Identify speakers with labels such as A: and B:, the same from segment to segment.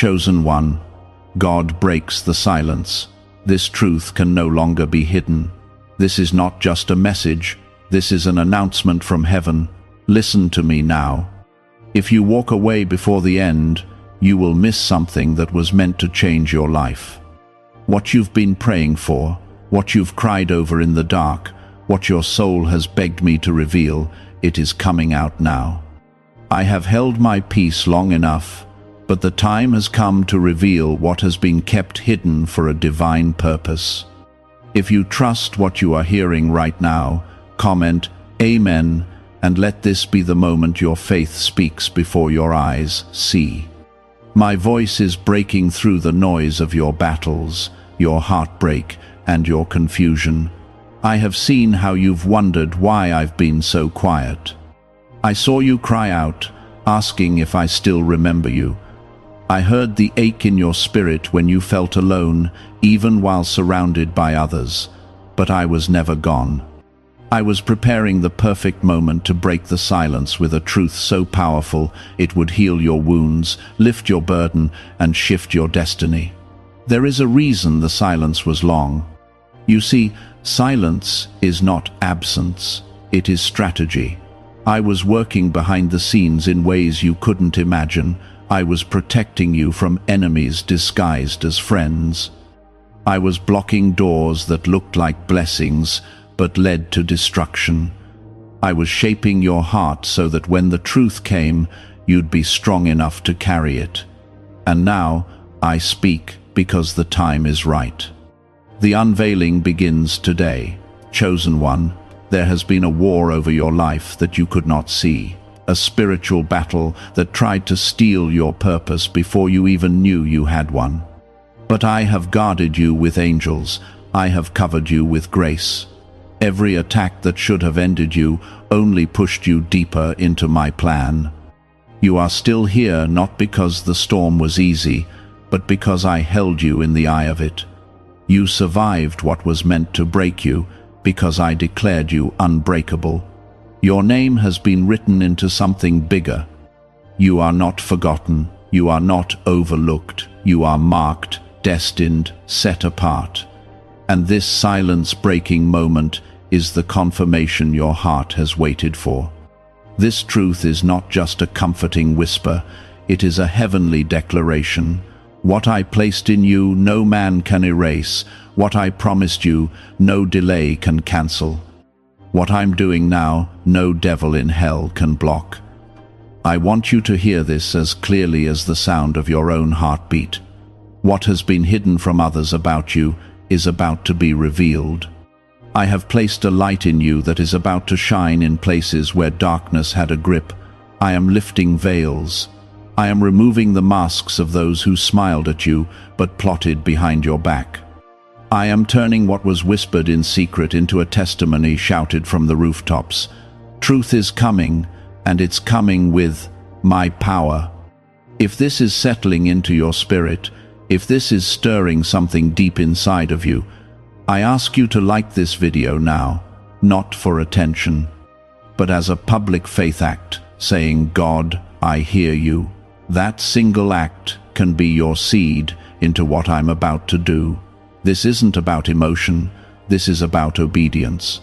A: Chosen one, God breaks the silence. This truth can no longer be hidden. This is not just a message, this is an announcement from heaven. Listen to me now. If you walk away before the end, you will miss something that was meant to change your life. What you've been praying for, what you've cried over in the dark, what your soul has begged me to reveal, it is coming out now. I have held my peace long enough, but the time has come to reveal what has been kept hidden for a divine purpose. If you trust what you are hearing right now, comment Amen, and let this be the moment your faith speaks before your eyes see. My voice is breaking through the noise of your battles, your heartbreak, and your confusion. I have seen how you've wondered why I've been so quiet. I saw you cry out, asking if I still remember you. I heard the ache in your spirit when you felt alone, even while surrounded by others. But I was never gone. I was preparing the perfect moment to break the silence with a truth so powerful it would heal your wounds, lift your burden, and shift your destiny. There is a reason the silence was long. You see, silence is not absence, it is strategy. I was working behind the scenes in ways you couldn't imagine. I was protecting you from enemies disguised as friends. I was blocking doors that looked like blessings, but led to destruction. I was shaping your heart so that when the truth came, you'd be strong enough to carry it. And now, I speak because the time is right. The unveiling begins today. Chosen one, there has been a war over your life that you could not see. A spiritual battle that tried to steal your purpose before you even knew you had one. But I have guarded you with angels. I have covered you with grace. Every attack that should have ended you only pushed you deeper into my plan. You are still here not because the storm was easy, but because I held you in the eye of it. You survived what was meant to break you because I declared you unbreakable. Your name has been written into something bigger. You are not forgotten. You are not overlooked. You are marked, destined, set apart. And this silence-breaking moment is the confirmation your heart has waited for. This truth is not just a comforting whisper, it is a heavenly declaration. What I placed in you, no man can erase. What I promised you, no delay can cancel. What I'm doing now, no devil in hell can block. I want you to hear this as clearly as the sound of your own heartbeat. What has been hidden from others about you is about to be revealed. I have placed a light in you that is about to shine in places where darkness had a grip. I am lifting veils. I am removing the masks of those who smiled at you but plotted behind your back. I am turning what was whispered in secret into a testimony shouted from the rooftops. Truth is coming, and it's coming with my power. If this is settling into your spirit, if this is stirring something deep inside of you, I ask you to like this video now, not for attention, but as a public faith act, saying, God, I hear you. That single act can be your seed into what I'm about to do. This isn't about emotion, this is about obedience.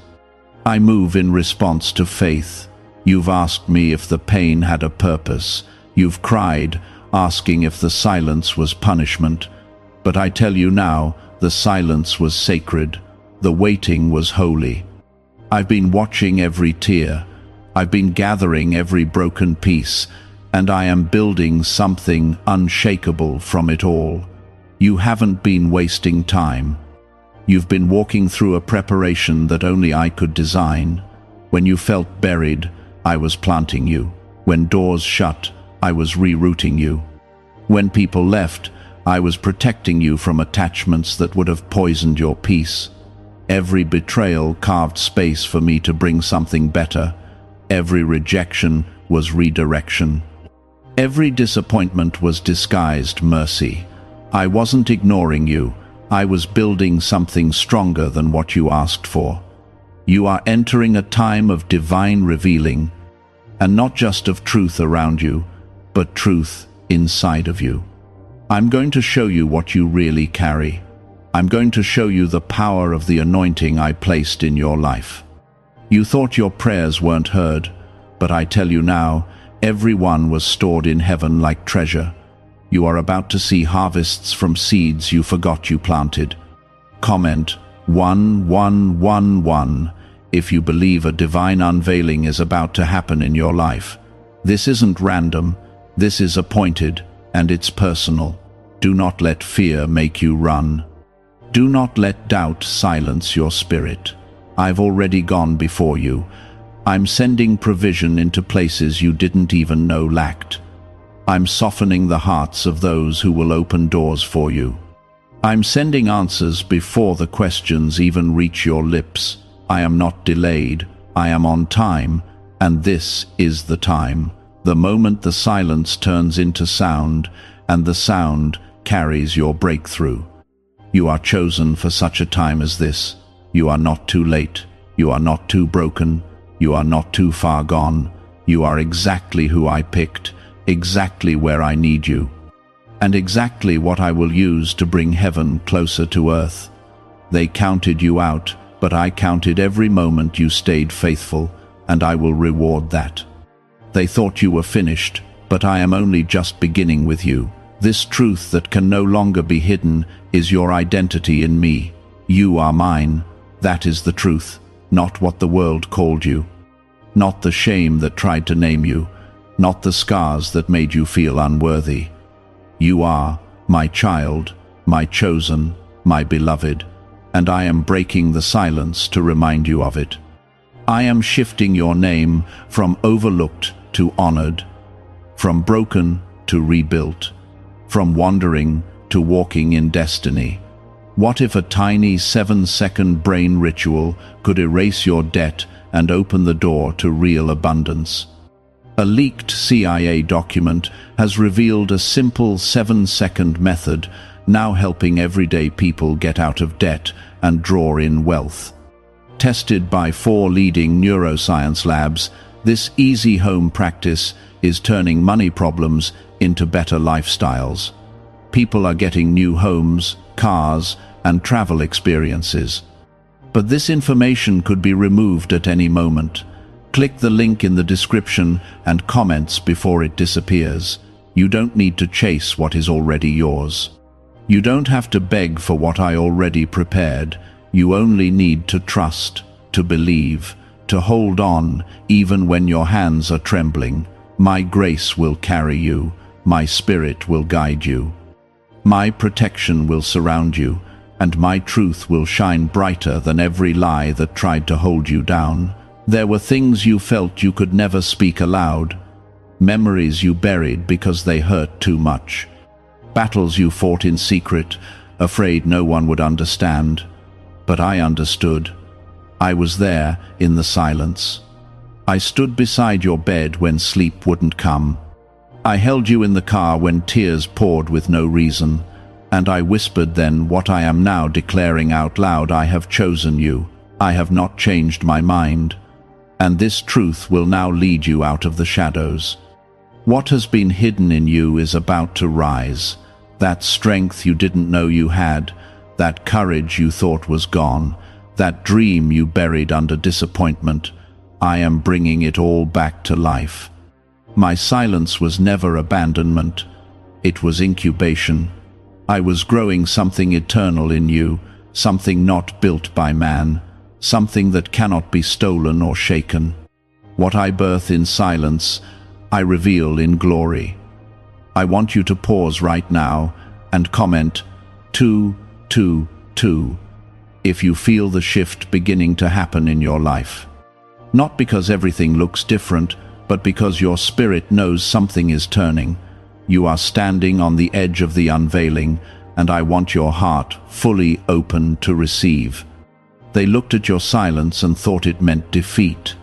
A: I move in response to faith. You've asked me if the pain had a purpose. You've cried, asking if the silence was punishment. But I tell you now, the silence was sacred. The waiting was holy. I've been watching every tear. I've been gathering every broken piece, and I am building something unshakable from it all. You haven't been wasting time. You've been walking through a preparation that only I could design. When you felt buried, I was planting you. When doors shut, I was rerouting you. When people left, I was protecting you from attachments that would have poisoned your peace. Every betrayal carved space for me to bring something better. Every rejection was redirection. Every disappointment was disguised mercy. I wasn't ignoring you. I was building something stronger than what you asked for. You are entering a time of divine revealing, and not just of truth around you, but truth inside of you. I'm going to show you what you really carry. I'm going to show you the power of the anointing I placed in your life. You thought your prayers weren't heard, but I tell you now, every one was stored in heaven like treasure. You are about to see harvests from seeds you forgot you planted. Comment 1111 if you believe a divine unveiling is about to happen in your life. This isn't random, this is appointed, and it's personal. Do not let fear make you run. Do not let doubt silence your spirit. I've already gone before you. I'm sending provision into places you didn't even know lacked. I'm softening the hearts of those who will open doors for you. I'm sending answers before the questions even reach your lips. I am not delayed. I am on time, and this is the time. The moment the silence turns into sound, and the sound carries your breakthrough. You are chosen for such a time as this. You are not too late. You are not too broken. You are not too far gone. You are exactly who I picked, exactly where I need you, and exactly what I will use to bring heaven closer to earth. They counted you out, but I counted every moment you stayed faithful, and I will reward that. They thought you were finished, but I am only just beginning with you. This truth that can no longer be hidden is your identity in me. You are mine. That is the truth, not what the world called you. Not the shame that tried to name you, not the scars that made you feel unworthy. You are my child, my chosen, my beloved, and I am breaking the silence to remind you of it. I am shifting your name from overlooked to honored, from broken to rebuilt, from wandering to walking in destiny. What if a tiny 7-second brain ritual could erase your debt and open the door to real abundance? A leaked CIA document has revealed a simple 7-second method, now helping everyday people get out of debt and draw in wealth. Tested by 4 leading neuroscience labs, this easy home practice is turning money problems into better lifestyles. People are getting new homes, cars, and travel experiences. But this information could be removed at any moment. Click the link in the description and comments before it disappears. You don't need to chase what is already yours. You don't have to beg for what I already prepared. You only need to trust, to believe, to hold on even when your hands are trembling. My grace will carry you. My spirit will guide you. My protection will surround you, and my truth will shine brighter than every lie that tried to hold you down. There were things you felt you could never speak aloud, memories you buried because they hurt too much, battles you fought in secret, afraid no one would understand. But I understood. I was there in the silence. I stood beside your bed when sleep wouldn't come. I held you in the car when tears poured with no reason, and I whispered then what I am now declaring out loud. I have chosen you. I have not changed my mind. And this truth will now lead you out of the shadows. What has been hidden in you is about to rise. That strength you didn't know you had, that courage you thought was gone, that dream you buried under disappointment, I am bringing it all back to life. My silence was never abandonment. It was incubation. I was growing something eternal in you, something not built by man, something that cannot be stolen or shaken. What I birth in silence, I reveal in glory. I want you to pause right now and comment 222 if you feel the shift beginning to happen in your life. Not because everything looks different, but because your spirit knows something is turning. You are standing on the edge of the unveiling, and I want your heart fully open to receive. They looked at your silence and thought it meant defeat,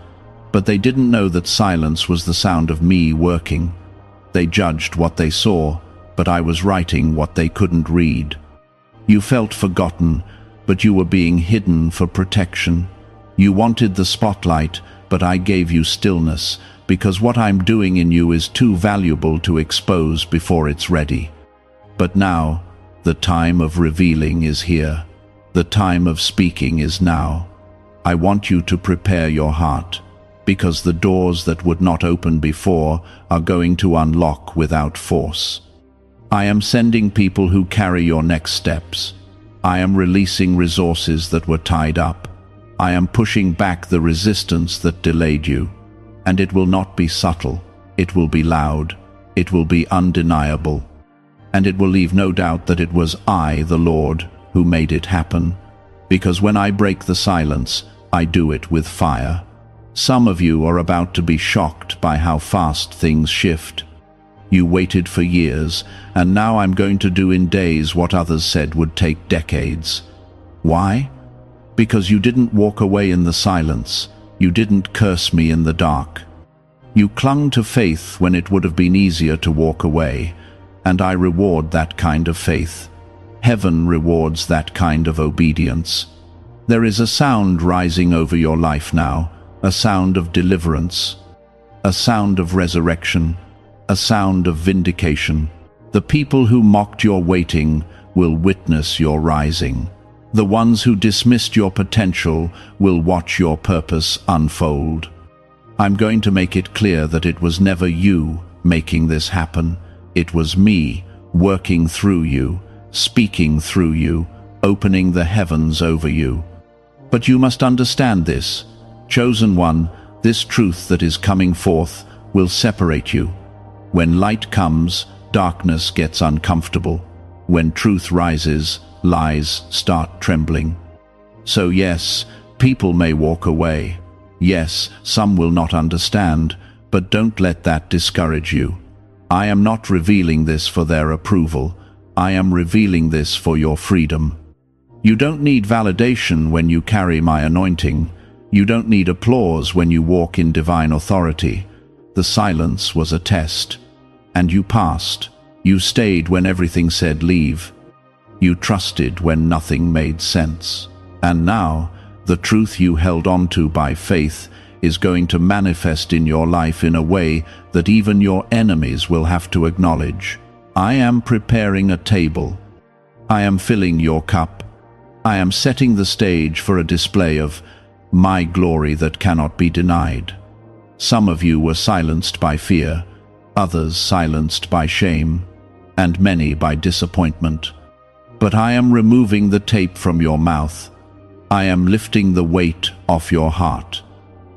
A: but they didn't know that silence was the sound of me working. They judged what they saw, but I was writing what they couldn't read. You felt forgotten, but you were being hidden for protection. You wanted the spotlight, but I gave you stillness, because what I'm doing in you is too valuable to expose before it's ready. But now, the time of revealing is here. The time of speaking is now. I want you to prepare your heart, because the doors that would not open before are going to unlock without force. I am sending people who carry your next steps. I am releasing resources that were tied up. I am pushing back the resistance that delayed you. And it will not be subtle. It will be loud. It will be undeniable. And it will leave no doubt that it was I, the Lord, who made it happen. Because when I break the silence, I do it with fire. Some of you are about to be shocked by how fast things shift. You waited for years, and now I'm going to do in days what others said would take decades. Why? Because you didn't walk away in the silence. You didn't curse me in the dark. You clung to faith when it would have been easier to walk away, and I reward that kind of faith. Heaven rewards that kind of obedience. There is a sound rising over your life now, a sound of deliverance, a sound of resurrection, a sound of vindication. The people who mocked your waiting will witness your rising. The ones who dismissed your potential will watch your purpose unfold. I'm going to make it clear that it was never you making this happen. It was me working through you, speaking through you, opening the heavens over you. But you must understand this. Chosen one, this truth that is coming forth will separate you. When light comes, darkness gets uncomfortable. When truth rises, lies start trembling. So yes, people may walk away. Yes, some will not understand, but don't let that discourage you. I am not revealing this for their approval. I am revealing this for your freedom. You don't need validation when you carry my anointing. You don't need applause when you walk in divine authority. The silence was a test, and you passed. You stayed when everything said leave. You trusted when nothing made sense. And now, the truth you held on to by faith is going to manifest in your life in a way that even your enemies will have to acknowledge. I am preparing a table. I am filling your cup. I am setting the stage for a display of my glory that cannot be denied. Some of you were silenced by fear, others silenced by shame, and many by disappointment. But I am removing the tape from your mouth. I am lifting the weight off your heart.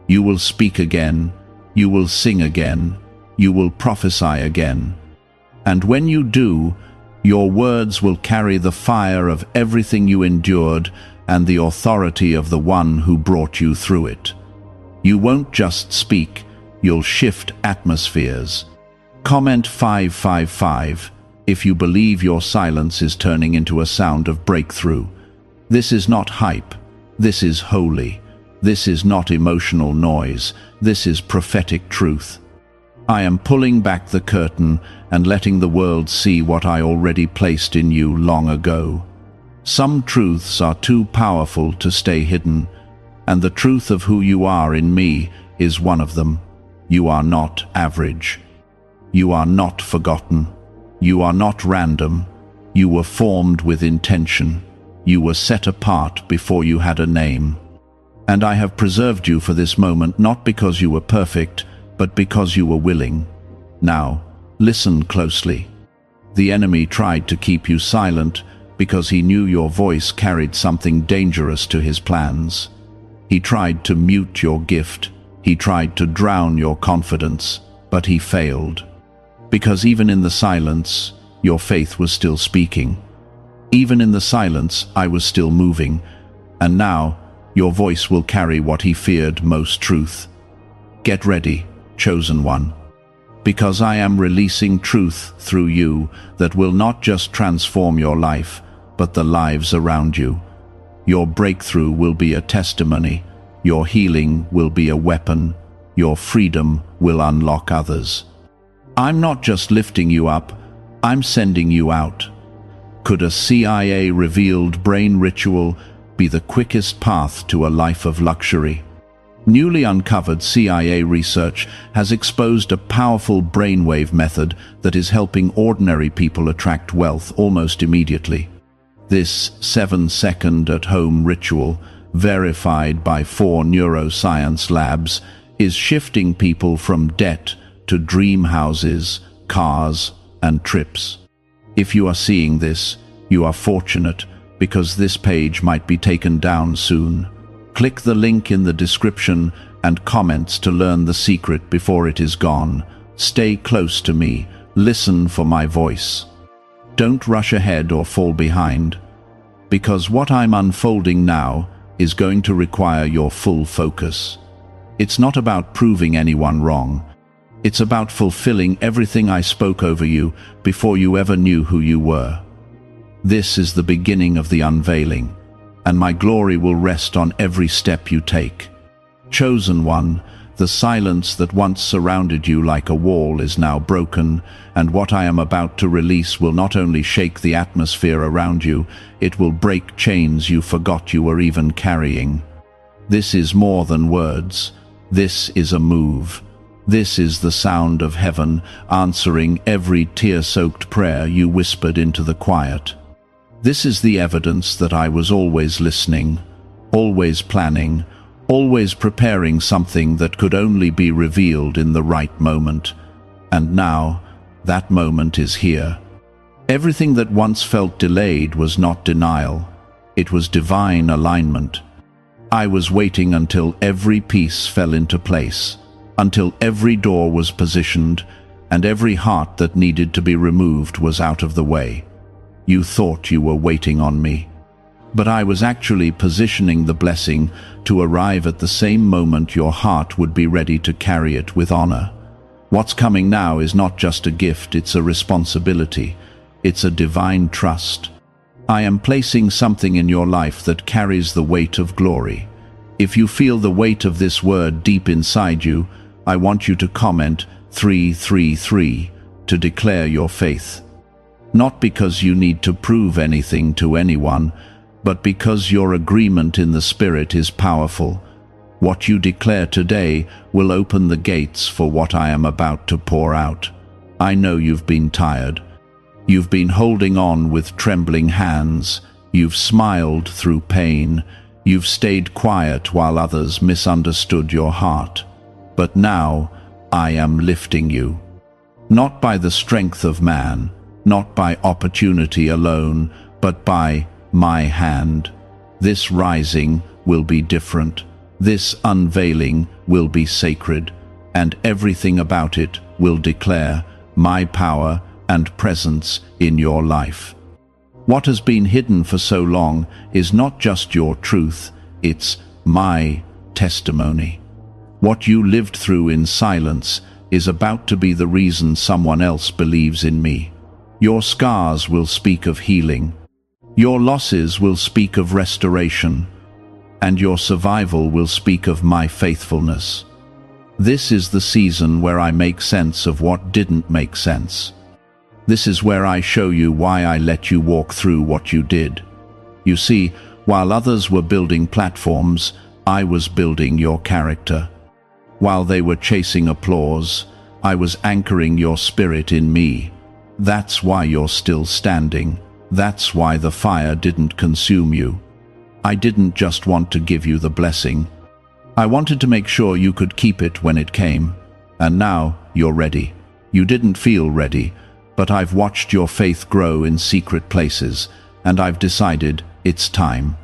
A: You will speak again. You will sing again. You will prophesy again. And when you do, your words will carry the fire of everything you endured and the authority of the one who brought you through it. You won't just speak, you'll shift atmospheres. Comment 555 if you believe your silence is turning into a sound of breakthrough. This is not hype. This is holy. This is not emotional noise. This is prophetic truth. I am pulling back the curtain and letting the world see what I already placed in you long ago. Some truths are too powerful to stay hidden, and the truth of who you are in me is one of them. You are not average. You are not forgotten. You are not random. You were formed with intention. You were set apart before you had a name. And I have preserved you for this moment not because you were perfect, but because you were willing. Now, listen closely. The enemy tried to keep you silent because he knew your voice carried something dangerous to his plans. He tried to mute your gift. He tried to drown your confidence, but he failed. Because even in the silence, your faith was still speaking. Even in the silence, I was still moving. And now, your voice will carry what he feared most, truth. Get ready, chosen one. Because I am releasing truth through you that will not just transform your life, but the lives around you. Your breakthrough will be a testimony. Your healing will be a weapon. Your freedom will unlock others. I'm not just lifting you up, I'm sending you out. Could a CIA-revealed brain ritual be the quickest path to a life of luxury? Newly uncovered CIA research has exposed a powerful brainwave method that is helping ordinary people attract wealth almost immediately. This 7-second at-home ritual, verified by 4 neuroscience labs, is shifting people from debt to dream houses, cars, and trips. If you are seeing this, you are fortunate, because this page might be taken down soon. Click the link in the description and comments to learn the secret before it is gone. Stay close to me. Listen for my voice. Don't rush ahead or fall behind, because what I'm unfolding now is going to require your full focus. It's not about proving anyone wrong. It's about fulfilling everything I spoke over you before you ever knew who you were. This is the beginning of the unveiling, and my glory will rest on every step you take. Chosen one, the silence that once surrounded you like a wall is now broken, and what I am about to release will not only shake the atmosphere around you, it will break chains you forgot you were even carrying. This is more than words. This is a move. This is the sound of heaven answering every tear-soaked prayer you whispered into the quiet. This is the evidence that I was always listening, always planning, always preparing something that could only be revealed in the right moment. And now, that moment is here. Everything that once felt delayed was not denial. It was divine alignment. I was waiting until every piece fell into place, until every door was positioned, and every heart that needed to be removed was out of the way. You thought you were waiting on me, but I was actually positioning the blessing to arrive at the same moment your heart would be ready to carry it with honor. What's coming now is not just a gift, it's a responsibility. It's a divine trust. I am placing something in your life that carries the weight of glory. If you feel the weight of this word deep inside you, I want you to comment 333 to declare your faith. Not because you need to prove anything to anyone, but because your agreement in the Spirit is powerful. What you declare today will open the gates for what I am about to pour out. I know you've been tired. You've been holding on with trembling hands. You've smiled through pain. You've stayed quiet while others misunderstood your heart. But now I am lifting you. Not by the strength of man, not by opportunity alone, but by my hand. This rising will be different. This unveiling will be sacred, and everything about it will declare my power and presence in your life. What has been hidden for so long is not just your truth, it's my testimony. What you lived through in silence is about to be the reason someone else believes in me. Your scars will speak of healing. Your losses will speak of restoration. And your survival will speak of my faithfulness. This is the season where I make sense of what didn't make sense. This is where I show you why I let you walk through what you did. You see, while others were building platforms, I was building your character. While they were chasing applause, I was anchoring your spirit in me. That's why you're still standing. That's why the fire didn't consume you. I didn't just want to give you the blessing. I wanted to make sure you could keep it when it came. And now you're ready. You didn't feel ready, but I've watched your faith grow in secret places, and I've decided it's time.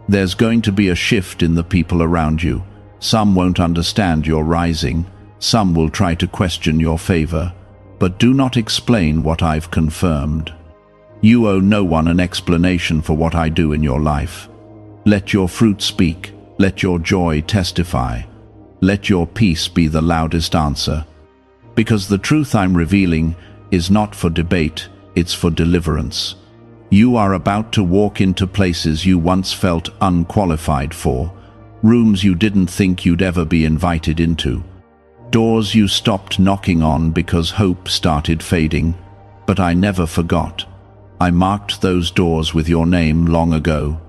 A: There's going to be a shift in the people around you. Some won't understand your rising. Some will try to question your favor. But do not explain what I've confirmed. You owe no one an explanation for what I do in your life. Let your fruit speak. Let your joy testify. Let your peace be the loudest answer. Because the truth I'm revealing is not for debate, it's for deliverance. You are about to walk into places you once felt unqualified for, rooms you didn't think you'd ever be invited into, doors you stopped knocking on because hope started fading. But I never forgot. I marked those doors with your name long ago.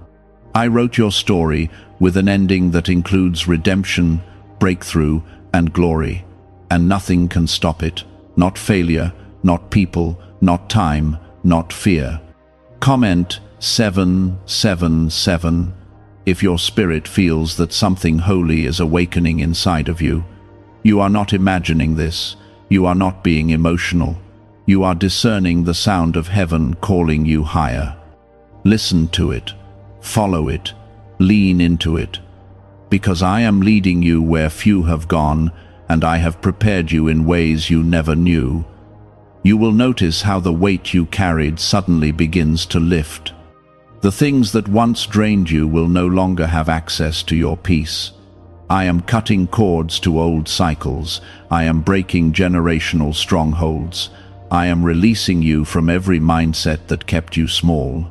A: I wrote your story with an ending that includes redemption, breakthrough, and glory. And nothing can stop it. Not failure, not people, not time, not fear. Comment 777 if your spirit feels that something holy is awakening inside of you. You are not imagining this. You are not being emotional. You are discerning the sound of heaven calling you higher. Listen to it. Follow it. Lean into it. Because I am leading you where few have gone, and I have prepared you in ways you never knew. You will notice how the weight you carried suddenly begins to lift. The things that once drained you will no longer have access to your peace. I am cutting cords to old cycles. I am breaking generational strongholds. I am releasing you from every mindset that kept you small.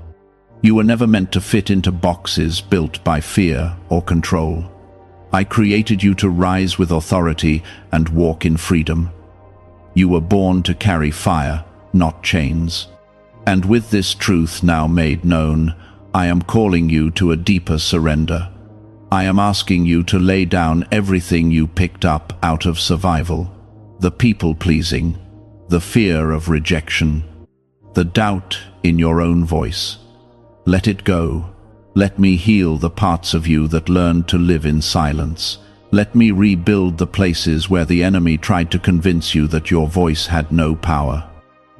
A: You were never meant to fit into boxes built by fear or control. I created you to rise with authority and walk in freedom. You were born to carry fire, not chains. And with this truth now made known, I am calling you to a deeper surrender. I am asking you to lay down everything you picked up out of survival, the people-pleasing, the fear of rejection, the doubt in your own voice. Let it go. Let me heal the parts of you that learned to live in silence. Let me rebuild the places where the enemy tried to convince you that your voice had no power.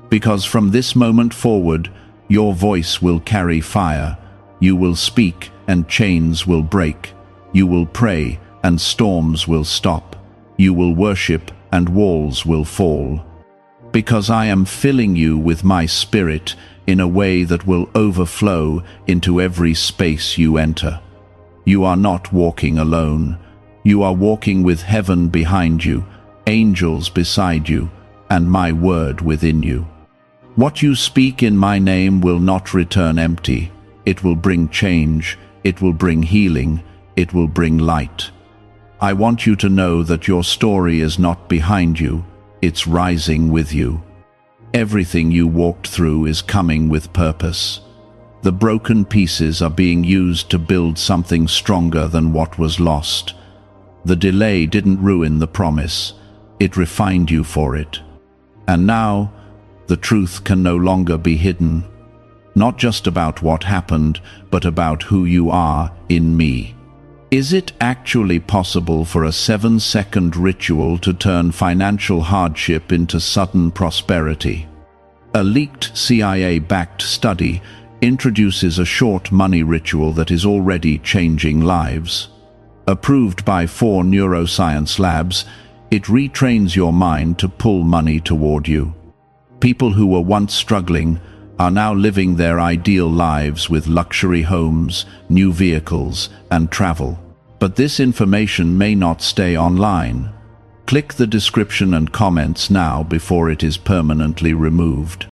A: Because from this moment forward, your voice will carry fire. You will speak and chains will break. You will pray and storms will stop. You will worship and walls will fall. Because I am filling you with my spirit in a way that will overflow into every space you enter. You are not walking alone. You are walking with heaven behind you, angels beside you, and my word within you. What you speak in my name will not return empty. It will bring change. It will bring healing. It will bring light. I want you to know that your story is not behind you. It's rising with you. Everything you walked through is coming with purpose. The broken pieces are being used to build something stronger than what was lost. The delay didn't ruin the promise. It refined you for it. And now, the truth can no longer be hidden. Not just about what happened, but about who you are in me. Is it actually possible for a 7-second ritual to turn financial hardship into sudden prosperity? A leaked CIA-backed study introduces a short money ritual that is already changing lives. Approved by 4 neuroscience labs, it retrains your mind to pull money toward you. People who were once struggling are now living their ideal lives with luxury homes, new vehicles, and travel. But this information may not stay online. Click the description and comments now before it is permanently removed.